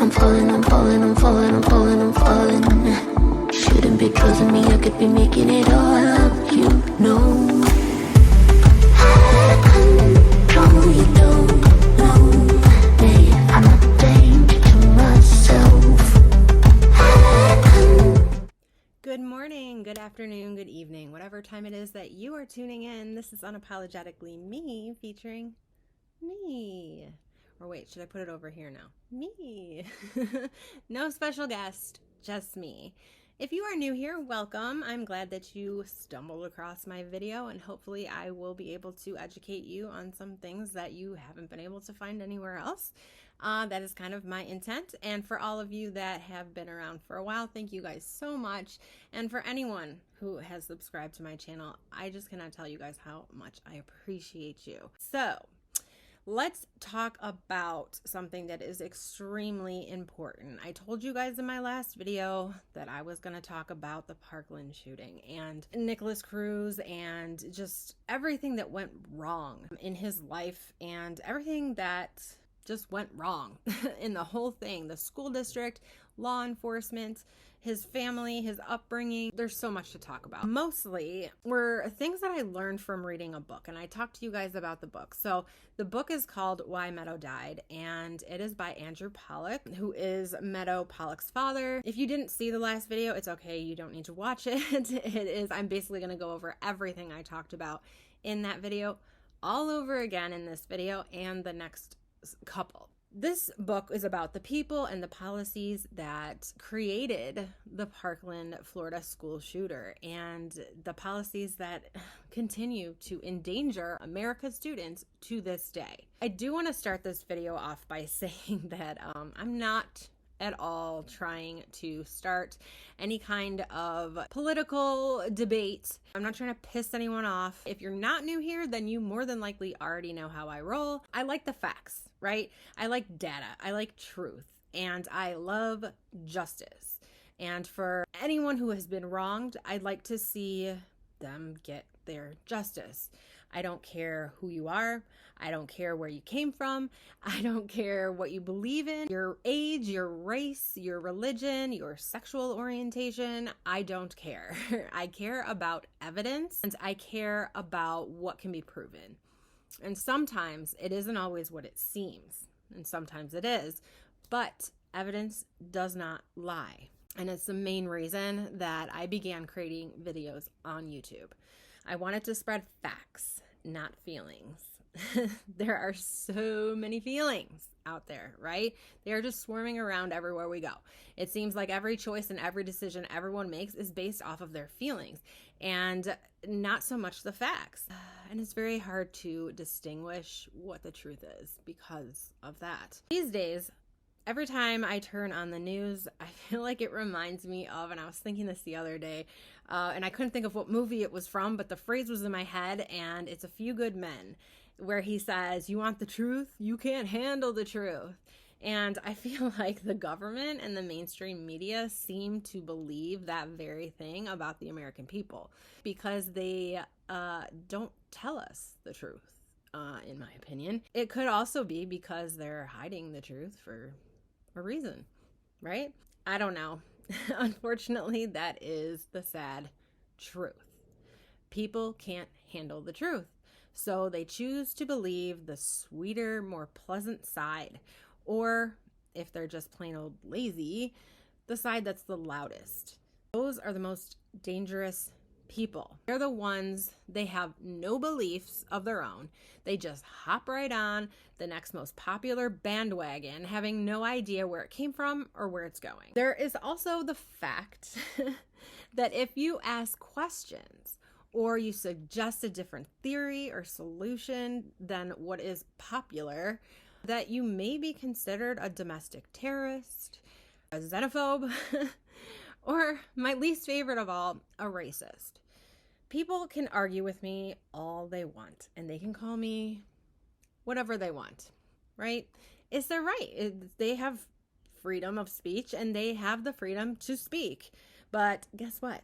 I'm falling, I'm falling, I'm falling, I'm falling, I'm falling. Shouldn't be trusting me, I could be making it all up, you know. Control, you don't know me. I'm a danger to myself. Good morning, good afternoon, good evening, whatever time it is that you are tuning in. This is Unapologetically Me, featuring me. Or wait, should I put it over here now? Me. No special guest, just me. If you are new here, welcome. I'm glad that you stumbled across my video, and hopefully I will be able to educate you on some things that you haven't been able to find anywhere else. That is kind of my intent. And for all of you that have been around for a while, thank you guys so much. And for anyone who has subscribed to my channel, I just cannot tell you guys how much I appreciate you. So let's talk about something that is extremely important. I told you guys in my last video that I was going to talk about the Parkland shooting and Nicholas Cruz and just everything that went wrong in his life and everything that just went wrong in the whole thing. The school district, law enforcement, his family, his upbringing. There's so much to talk about. Mostly were things that I learned from reading a book, and I talked to you guys about the book. So the book is called Why Meadow Died, and it is by Andrew Pollock, who is Meadow Pollock's father. If you didn't see the last video, it's okay. You don't need to watch it. I'm basically going to go over everything I talked about in that video all over again in this video and the next couple. This book is about the people and the policies that created the Parkland, Florida school shooter and the policies that continue to endanger America's students to this day. I do want to start this video off by saying that I'm not at all trying to start any kind of political debate. I'm not trying to piss anyone off. If you're not new here, then you more than likely already know how I roll. I like the facts, right? I like data. I like truth. And I love justice. And for anyone who has been wronged, I'd like to see them get their justice. I don't care who you are. I don't care where you came from. I don't care what you believe in, your age, your race, your religion, your sexual orientation. I don't care. I care about evidence, and I care about what can be proven. And sometimes it isn't always what it seems, and sometimes it is, but evidence does not lie. And it's the main reason that I began creating videos on YouTube. I wanted to spread facts, not feelings. There are so many feelings out there, right? They are just swarming around everywhere we go. It seems like every choice and every decision everyone makes is based off of their feelings and not so much the facts. And it's very hard to distinguish what the truth is because of that. These days, every time I turn on the news, I feel like it reminds me of, and I was thinking this the other day, and I couldn't think of what movie it was from, but the phrase was in my head, and it's A Few Good Men, where he says, "You want the truth? You can't handle the truth." And I feel like the government and the mainstream media seem to believe that very thing about the American people because they don't tell us the truth, in my opinion. It could also be because they're hiding the truth for a reason, right? I don't know. Unfortunately, that is the sad truth. People can't handle the truth. So they choose to believe the sweeter, more pleasant side, or if they're just plain old lazy, the side that's the loudest. Those are the most dangerous people. They're the ones, they have no beliefs of their own. They just hop right on the next most popular bandwagon, having no idea where it came from or where it's going. There is also the fact that if you ask questions or you suggest a different theory or solution than what is popular, that you may be considered a domestic terrorist, a xenophobe, or my least favorite of all, a racist. People can argue with me all they want, and they can call me whatever they want, right? It's their right. They have freedom of speech, and they have the freedom to speak. But guess what?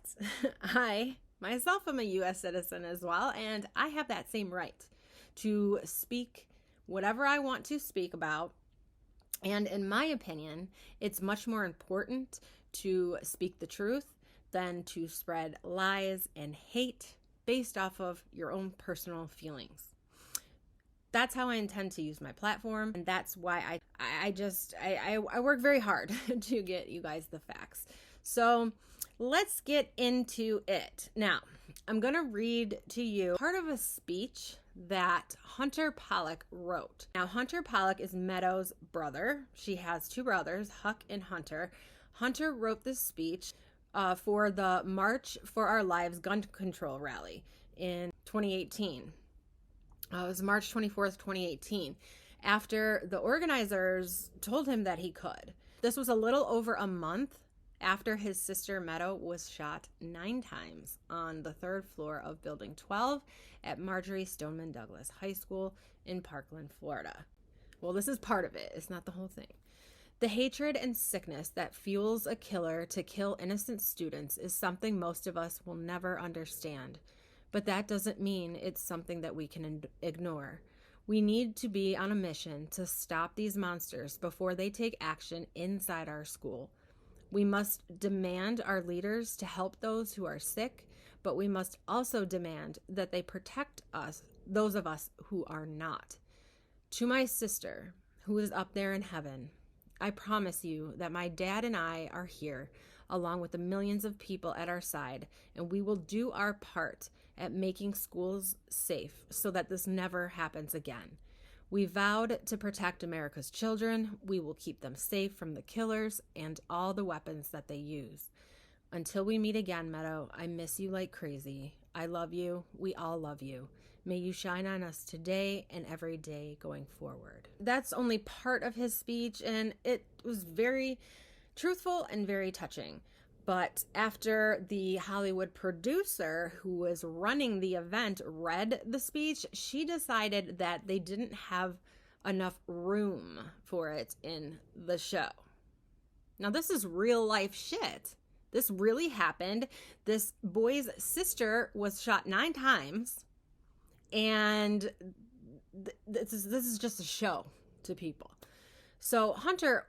I myself am a U.S. citizen as well, and I have that same right to speak whatever I want to speak about And in my opinion, it's much more important to speak the truth than to spread lies and hate based off of your own personal feelings. That's how I intend to use my platform, and that's why I work very hard to get you guys the facts. So let's get into it. Now, I'm going to read to you part of a speech that Hunter Pollock wrote. Now, Hunter Pollock is Meadow's brother. She has two brothers, Huck and Hunter. Hunter wrote this speech for the March for Our Lives gun control rally in 2018. It was March 24th, 2018, after the organizers told him that he could. This was a little over a month after his sister Meadow was shot 9 times on the 3rd floor of Building 12 at Marjorie Stoneman Douglas High School in Parkland, Florida. Well, this is part of it. It's not the whole thing. The hatred and sickness that fuels a killer to kill innocent students is something most of us will never understand. But that doesn't mean it's something that we can ignore. We need to be on a mission to stop these monsters before they take action inside our school. We must demand our leaders to help those who are sick, but we must also demand that they protect us, those of us who are not. To my sister, who is up there in heaven, I promise you that my dad and I are here, along with the millions of people at our side, and we will do our part at making schools safe so that this never happens again. We vowed to protect America's children. We will keep them safe from the killers and all the weapons that they use. Until we meet again, Meadow, I miss you like crazy. I love you. We all love you. May you shine on us today and every day going forward. That's only part of his speech, and it was very truthful and very touching. But after the Hollywood producer who was running the event read the speech, she decided that they didn't have enough room for it in the show. Now, this is real life shit. This really happened. This boy's sister was shot 9 times, and this is just a show to people. So Hunter,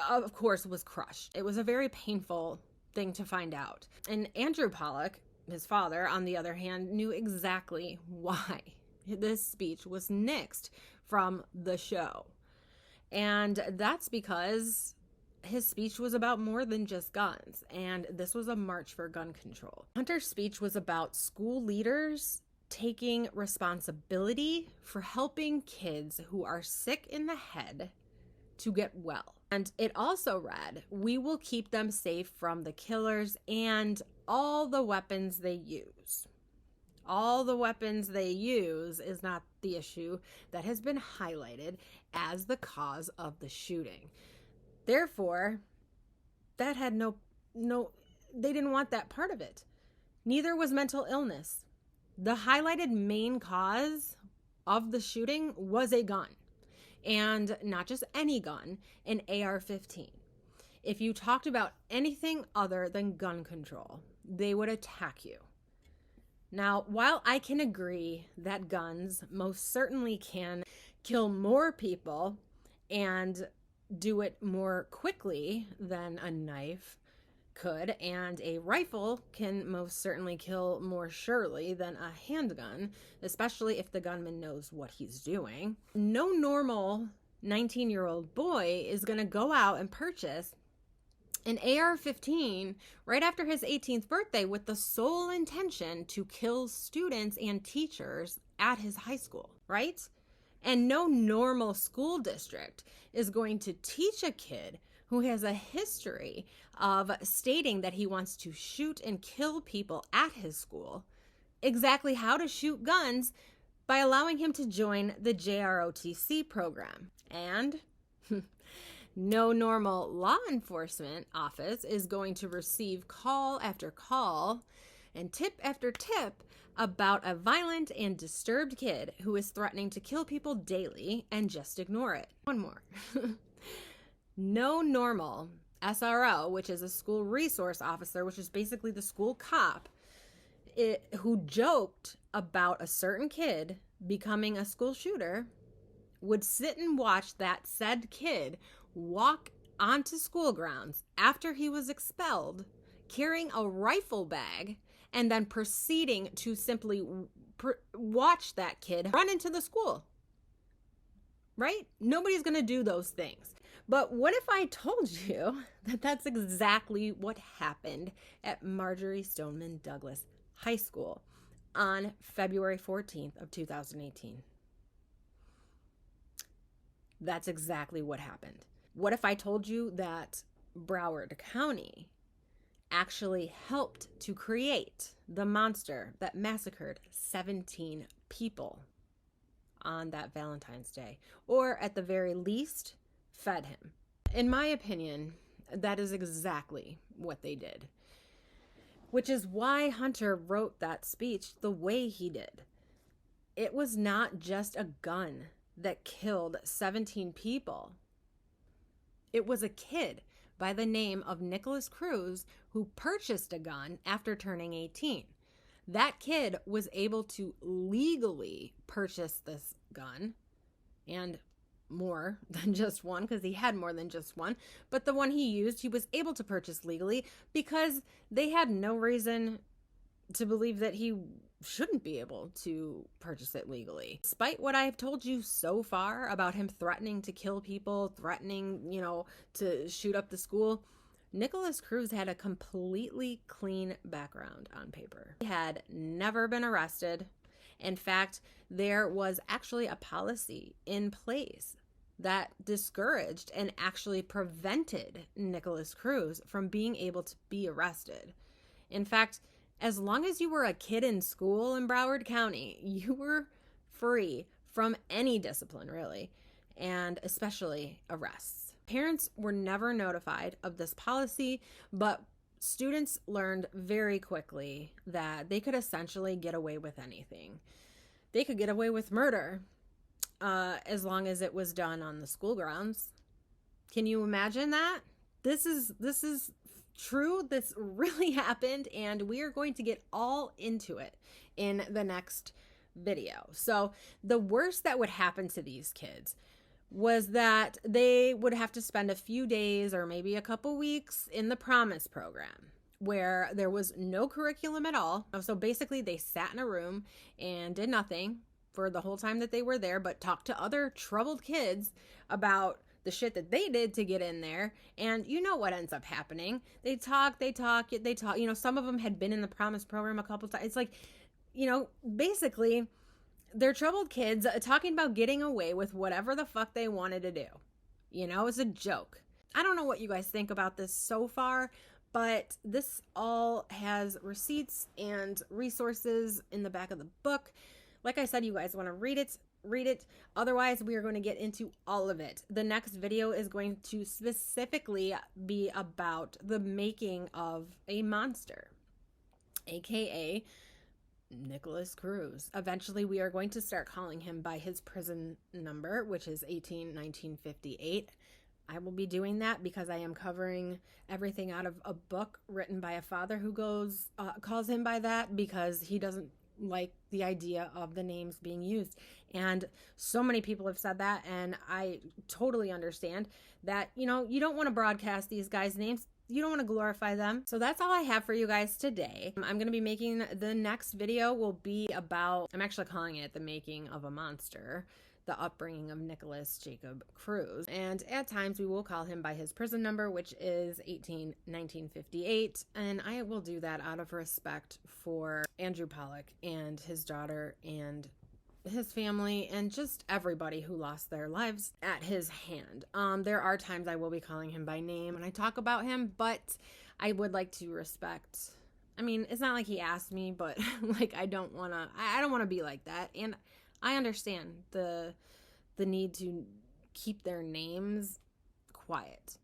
of course, was crushed. It was a very painful thing to find out. And Andrew Pollock, his father, on the other hand, knew exactly why this speech was nixed from the show. And that's because his speech was about more than just guns. And this was a march for gun control. Hunter's speech was about school leaders taking responsibility for helping kids who are sick in the head to get well. And it also read, we will keep them safe from the killers and all the weapons they use. All the weapons they use is not the issue that has been highlighted as the cause of the shooting. Therefore, that had they didn't want that part of it. Neither was mental illness. The highlighted main cause of the shooting was a gun. And not just any gun, an AR-15. If you talked about anything other than gun control, they would attack you. Now, while I can agree that guns most certainly can kill more people and do it more quickly than a knife could, and a rifle can most certainly kill more surely than a handgun, especially if the gunman knows what he's doing. No normal 19-year-old boy is going to go out and purchase an AR-15 right after his 18th birthday with the sole intention to kill students and teachers at his high school, right? And no normal school district is going to teach a kid who has a history of stating that he wants to shoot and kill people at his school exactly how to shoot guns by allowing him to join the JROTC program. And no normal law enforcement office is going to receive call after call and tip after tip about a violent and disturbed kid who is threatening to kill people daily and just ignore it. One more. No normal SRO, which is a school resource officer, which is basically the school cop, who joked about a certain kid becoming a school shooter, would sit and watch that said kid walk onto school grounds after he was expelled, carrying a rifle bag, and then proceeding to simply watch that kid run into the school. Right? Nobody's going to do those things. But what if I told you that that's exactly what happened at Marjory Stoneman Douglas High School on February 14th of 2018? That's exactly what happened. What if I told you that Broward County actually helped to create the monster that massacred 17 people on that Valentine's Day, or at the very least, fed him? In my opinion, that is exactly what they did, which is why Hunter wrote that speech the way he did. It was not just a gun that killed 17 people. It was a kid by the name of Nicholas Cruz who purchased a gun after turning 18. That kid was able to legally purchase this gun, and more than just one, because he had more than just one. But the one he used, he was able to purchase legally because they had no reason to believe that he shouldn't be able to purchase it legally. Despite what I've told you so far about him threatening to kill people, threatening, to shoot up the school, Nicholas Cruz had a completely clean background on paper. He had never been arrested. In fact, there was actually a policy in place that discouraged and actually prevented Nicholas Cruz from being able to be arrested. In fact, as long as you were a kid in school in Broward County, you were free from any discipline, really, and especially arrests. Parents were never notified of this policy, but students learned very quickly that they could essentially get away with anything. They could get away with murder as long as it was done on the school grounds. Can you imagine that? This is true. This really happened, and we are going to get all into it in the next video. So the worst that would happen to these kids was that they would have to spend a few days or maybe a couple weeks in the Promise program, where there was no curriculum at all. So basically they sat in a room and did nothing for the whole time that they were there, but talked to other troubled kids about the shit that they did to get in there. And you know what ends up happening. They talk. Some of them had been in the Promise program a couple times. It's like, basically they're troubled kids talking about getting away with whatever the fuck they wanted to do. It's a joke. I don't know what you guys think about this so far, but this all has receipts and resources in the back of the book. Like I said, you guys want to read it. Otherwise, we are going to get into all of it. The next video is going to specifically be about the making of a monster, aka Nicholas Cruz. Eventually, we are going to start calling him by his prison number, which is 1958. I will be doing that because I am covering everything out of a book written by a father who calls him by that because he doesn't like the idea of the names being used. And so many people have said that, and I totally understand that, you don't want to broadcast these guys' names. You don't want to glorify them. So that's all I have for you guys today. I'm going to be making the next video will be about, I'm actually calling it The Making of a Monster, the upbringing of Nicholas Jacob Cruz. And at times we will call him by his prison number, which is 1958. And I will do that out of respect for Andrew Pollock and his daughter and his family and just everybody who lost their lives at his hand. There are times I will be calling him by name when I talk about him, but I would like to respect, it's not like he asked me, but I don't want to be like that. And I understand the need to keep their names quiet.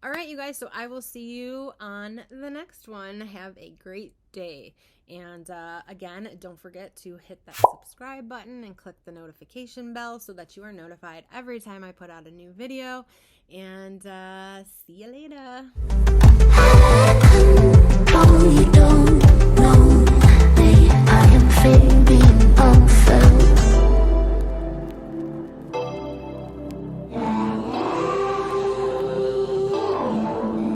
All right, you guys, so I will see you on the next one. Have a great day. And again, don't forget to hit that subscribe button and click the notification bell so that you are notified every time I put out a new video. And see you later. Oh, you don't know me. I am fading.